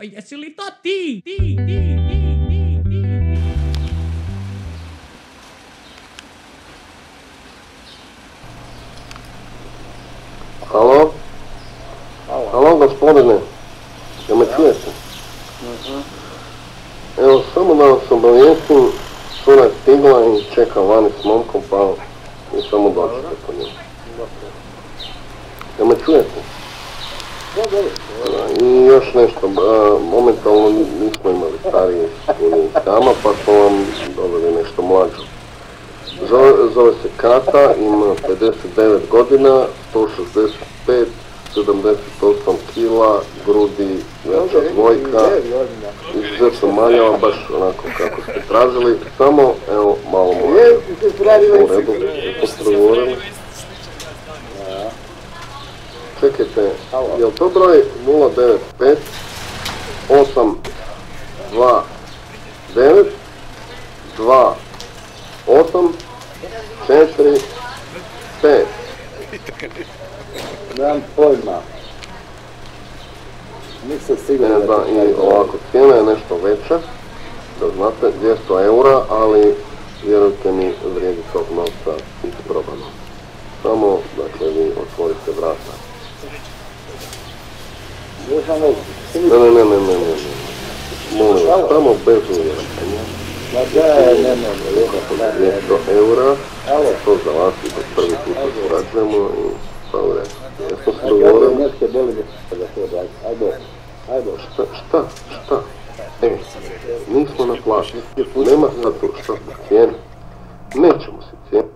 jesi li to ti? Halo? Halo, gospodine, jel me čujete? Evo, samo da vas obavijestim, cura je stigla i čeka vani s momkom, pa mi samo dođete po njemu. Jel me čujete? I još nešto, momentalno nismo imali starije tama, pa smo vam doveli nešto mlađo. Zove se Kata, ima 59 godina, 165, 78 kila, grudi, jača dvojka, izuzetno maljava, baš onako kako ste tražili, samo, evo, malo mlađo. U redu, ste pregovorili. Čekajte, je li to broj 095 829 28 4 5? Nemam pojma. Nisam siguran da I ovako, cijena je nešto veća, da znate, 200 eura, ali vjerujte mi, vrijedi tog novca isprobano. Samo, dakle, vi otvorite vrata. Ne. Molim vas, samo bez uvjerenja. 200 eura, to za vas i da prvi put surađujemo i pa u redu. Jesmo se dogovorili? Šta? Nismo na plaći. Nema sad tu šta zbog cijene. Nećemo se cijeni.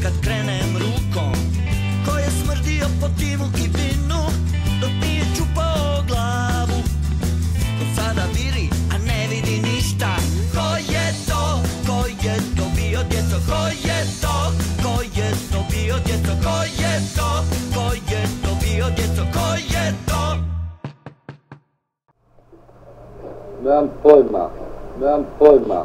Kad krenem rukom, ko je smrdio po timu i vinu, dok nije čupao glavu, ko sada viri, a ne vidi ništa. Ko je to bio djeco, ko je to bio djeco, ko je to bio djeco, ko je to? Nemam pojma.